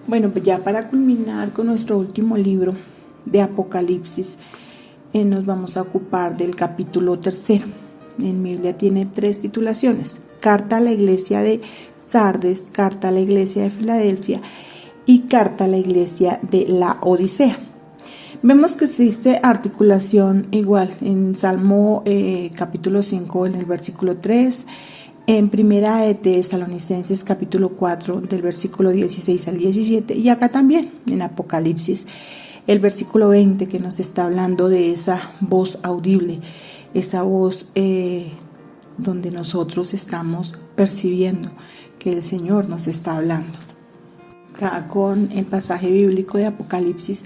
Bueno, pues ya para culminar con nuestro último libro de Apocalipsis, nos vamos a ocupar del capítulo 3. En mi Biblia tiene 3 titulaciones: Carta a la iglesia de Sardes, Carta a la iglesia de Filadelfia y Carta a la iglesia de la Odisea. Vemos que existe articulación igual en Salmo capítulo 5 en el versículo 3, en Primera de Tesalonicenses capítulo 4 del versículo 16 al 17 y acá también en Apocalipsis el versículo 20, que nos está hablando de esa voz audible, esa voz donde nosotros estamos percibiendo que el Señor nos está hablando. Acá con el pasaje bíblico de Apocalipsis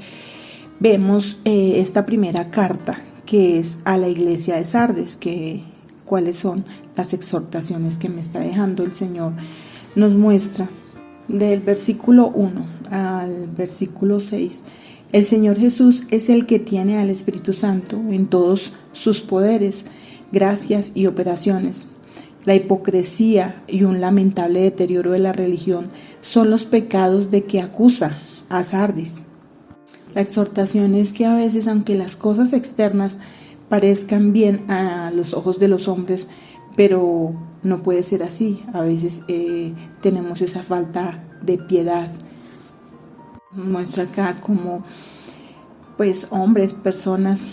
vemos esta primera carta que es a la iglesia de Sardes, cuáles son las exhortaciones que me está dejando el Señor. Nos muestra del versículo 1 al versículo 6. El Señor Jesús es el que tiene al Espíritu Santo en todos sus poderes, gracias y operaciones. La hipocresía y un lamentable deterioro de la religión son los pecados de que acusa a Sardis. La exhortación es que a veces, aunque las cosas externas parezcan bien a los ojos de los hombres, pero no puede ser así. A veces tenemos esa falta de piedad. Muestra acá como pues hombres, personas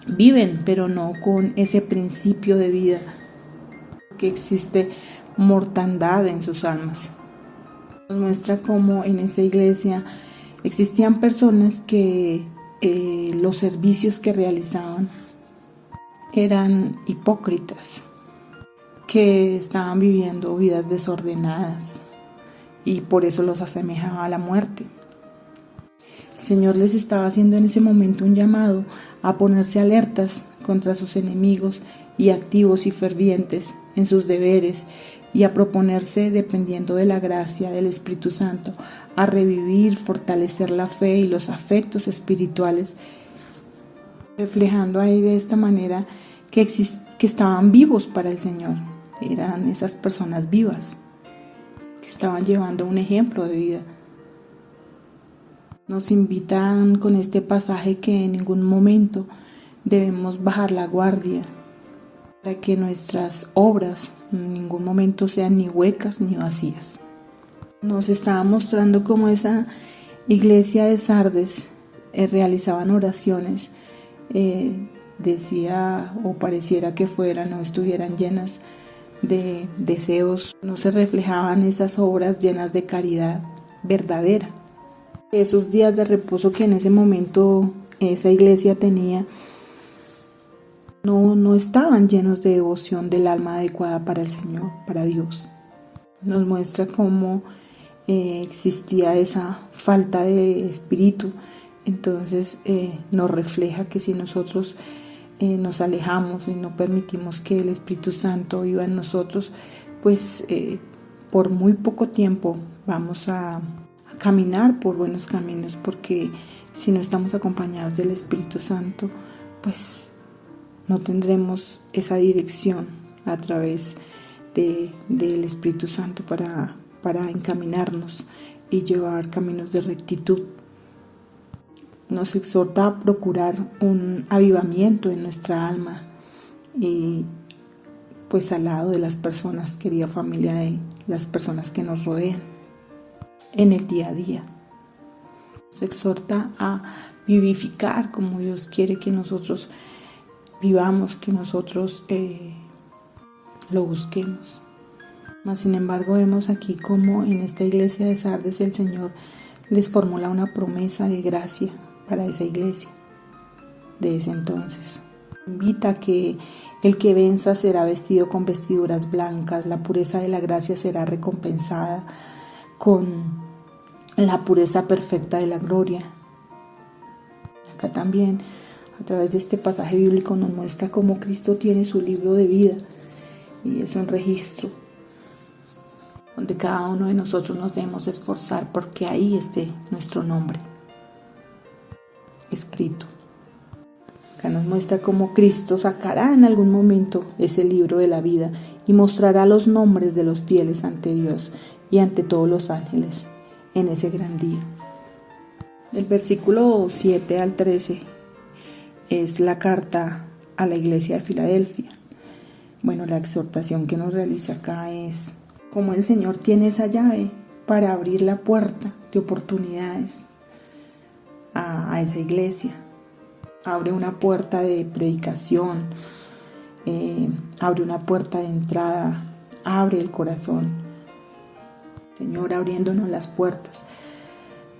viven, pero no con ese principio de vida, que existe mortandad en sus almas. Nos muestra como en esa iglesia existían personas que los servicios que realizaban eran hipócritas, que estaban viviendo vidas desordenadas y por eso los asemejaba a la muerte. El Señor les estaba haciendo en ese momento un llamado a ponerse alertas contra sus enemigos y activos y fervientes en sus deberes y a proponerse, dependiendo de la gracia del Espíritu Santo, a revivir, fortalecer la fe y los afectos espirituales, reflejando ahí de esta manera que estaban vivos para el Señor. Eran esas personas vivas que estaban llevando un ejemplo de vida. Nos invitan con este pasaje que en ningún momento debemos bajar la guardia, para que nuestras obras en ningún momento sean ni huecas ni vacías. Nos estaba mostrando cómo esa iglesia de Sardes realizaban oraciones, decía o pareciera que fueran o estuvieran llenas de deseos, no se reflejaban esas obras llenas de caridad verdadera. Esos días de reposo que en ese momento esa iglesia tenía no estaban llenos de devoción del alma adecuada para el Señor, para Dios. Nos muestra cómo existía esa falta de espíritu. Entonces nos refleja que si nosotros nos alejamos y no permitimos que el Espíritu Santo viva en nosotros, pues por muy poco tiempo vamos a caminar por buenos caminos, porque si no estamos acompañados del Espíritu Santo, pues no tendremos esa dirección a través del Espíritu Santo para encaminarnos y llevar caminos de rectitud. Nos exhorta a procurar un avivamiento en nuestra alma y pues al lado de las personas, querida familia, de las personas que nos rodean en el día a día. Nos exhorta a vivificar como Dios quiere que nosotros vivamos, que nosotros lo busquemos. Mas sin embargo vemos aquí como en esta iglesia de Sardes el Señor les formula una promesa de gracia para esa iglesia de ese entonces. Invita a que el que venza será vestido con vestiduras blancas, la pureza de la gracia será recompensada con la pureza perfecta de la gloria. Acá también, a través de este pasaje bíblico, nos muestra cómo Cristo tiene su libro de vida y es un registro donde cada uno de nosotros nos debemos esforzar porque ahí esté nuestro nombre escrito. Acá nos muestra cómo Cristo sacará en algún momento ese libro de la vida y mostrará los nombres de los fieles ante Dios y ante todos los ángeles. en ese gran día. Del versículo 7 al 13 es la carta a la iglesia de Filadelfia. Bueno, la exhortación que nos realiza acá es cómo el Señor tiene esa llave para abrir la puerta de oportunidades a esa iglesia. Abre una puerta de predicación, abre una puerta de entrada, abre el corazón. Señor abriéndonos las puertas,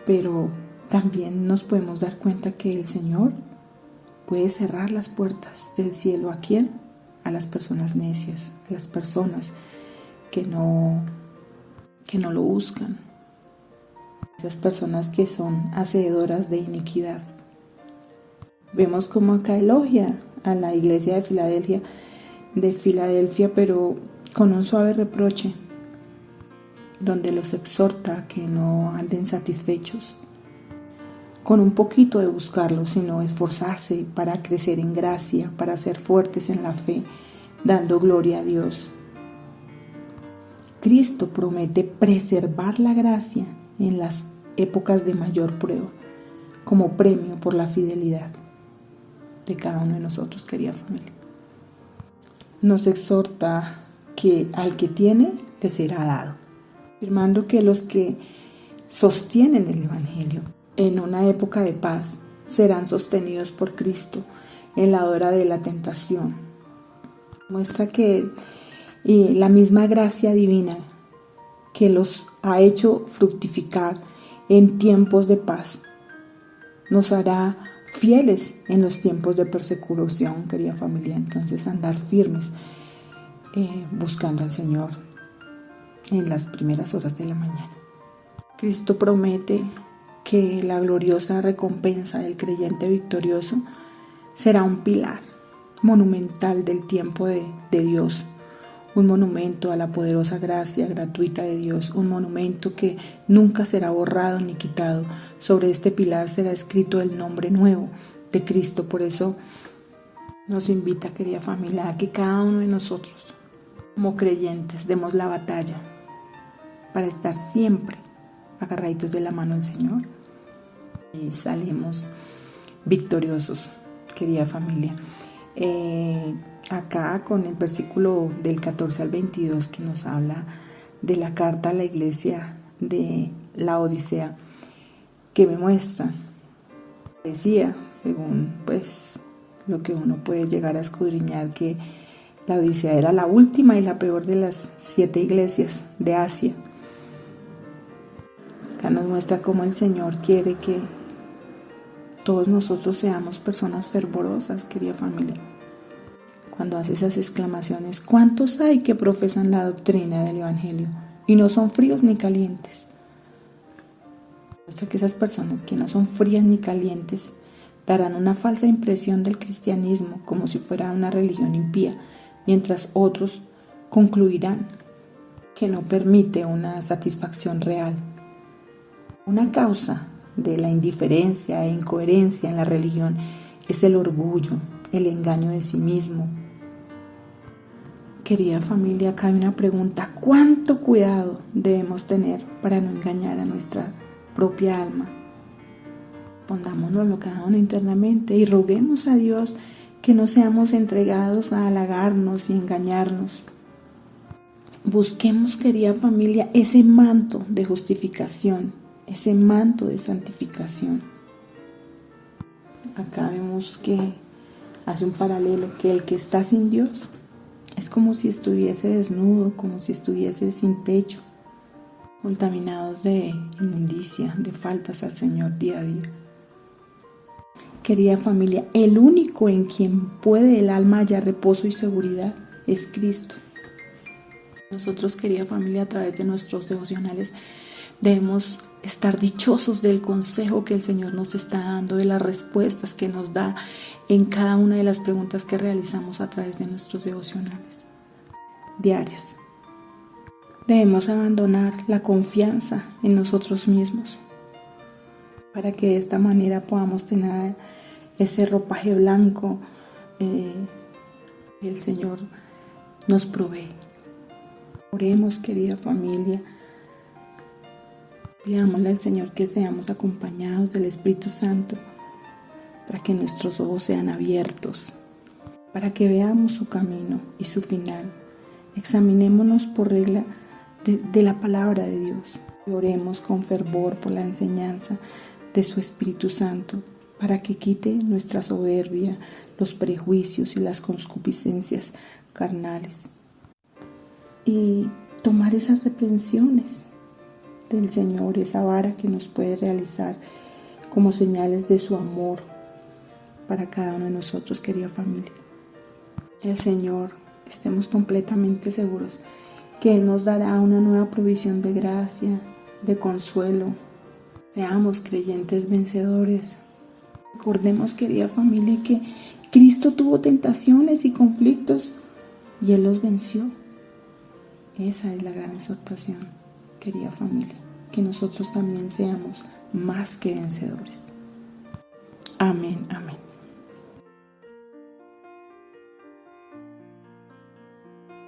pero también nos podemos dar cuenta que el Señor puede cerrar las puertas del cielo. ¿A quién? A las personas necias, a las personas que no lo buscan, esas personas que son hacedoras de iniquidad. Vemos cómo acá elogia a la iglesia de Filadelfia, pero con un suave reproche, donde los exhorta a que no anden satisfechos con un poquito de buscarlo, sino esforzarse para crecer en gracia, para ser fuertes en la fe, dando gloria a Dios. Cristo promete preservar la gracia en las épocas de mayor prueba, como premio por la fidelidad de cada uno de nosotros, querida familia. Nos exhorta que al que tiene le será dado, afirmando que los que sostienen el Evangelio en una época de paz serán sostenidos por Cristo en la hora de la tentación. Muestra que la misma gracia divina que los ha hecho fructificar en tiempos de paz nos hará fieles en los tiempos de persecución, querida familia. Entonces, andar firmes buscando al Señor en las primeras horas de la mañana. Cristo promete que la gloriosa recompensa del creyente victorioso será un pilar monumental del tiempo de Dios, un monumento a la poderosa gracia gratuita de Dios, un monumento que nunca será borrado ni quitado. Sobre este pilar será escrito el nombre nuevo de Cristo. Por eso nos invita, querida familia, a que cada uno de nosotros, como creyentes, demos la batalla para estar siempre agarraditos de la mano del Señor y salimos victoriosos, querida familia. Acá con el versículo del 14 al 22 que nos habla de la carta a la iglesia de la Odisea, que me muestra, decía, según pues lo que uno puede llegar a escudriñar, que la Odisea era la última y la peor de las 7 iglesias de Asia. Acá nos muestra cómo el Señor quiere que todos nosotros seamos personas fervorosas, querida familia. Cuando hace esas exclamaciones, ¿cuántos hay que profesan la doctrina del Evangelio y no son fríos ni calientes? Muestra que esas personas que no son frías ni calientes darán una falsa impresión del cristianismo como si fuera una religión impía, mientras otros concluirán que no permite una satisfacción real. Una causa de la indiferencia e incoherencia en la religión es el orgullo, el engaño de sí mismo. Querida familia, acá hay una pregunta: ¿cuánto cuidado debemos tener para no engañar a nuestra propia alma? Pondámonoslo cada uno internamente y roguemos a Dios que no seamos entregados a halagarnos y engañarnos. Busquemos, querida familia, ese manto de justificación, ese manto de santificación. Acá vemos que hace un paralelo, que el que está sin Dios es como si estuviese desnudo, como si estuviese sin techo, contaminados de inmundicia, de faltas al Señor día a día. Querida familia, el único en quien puede el alma hallar reposo y seguridad es Cristo. Nosotros, querida familia, a través de nuestros devocionales debemos estar dichosos del consejo que el Señor nos está dando, de las respuestas que nos da en cada una de las preguntas que realizamos a través de nuestros devocionales diarios. Debemos abandonar la confianza en nosotros mismos para que de esta manera podamos tener ese ropaje blanco que el Señor nos provee. Oremos, querida familia, Pidámosle al Señor que seamos acompañados del Espíritu Santo para que nuestros ojos sean abiertos, para que veamos su camino y su final. Examinémonos por regla de la palabra de Dios. Y oremos con fervor por la enseñanza de su Espíritu Santo para que quite nuestra soberbia, los prejuicios y las concupiscencias carnales. Y tomar esas reprensiones del Señor, esa vara que nos puede realizar como señales de su amor para cada uno de nosotros, querida familia. El Señor, estemos completamente seguros que Él nos dará una nueva provisión de gracia, de consuelo. Seamos creyentes vencedores. Recordemos, querida familia, que Cristo tuvo tentaciones y conflictos y Él los venció. Esa es la gran exhortación, querida familia, que nosotros también seamos más que vencedores. Amén, amén.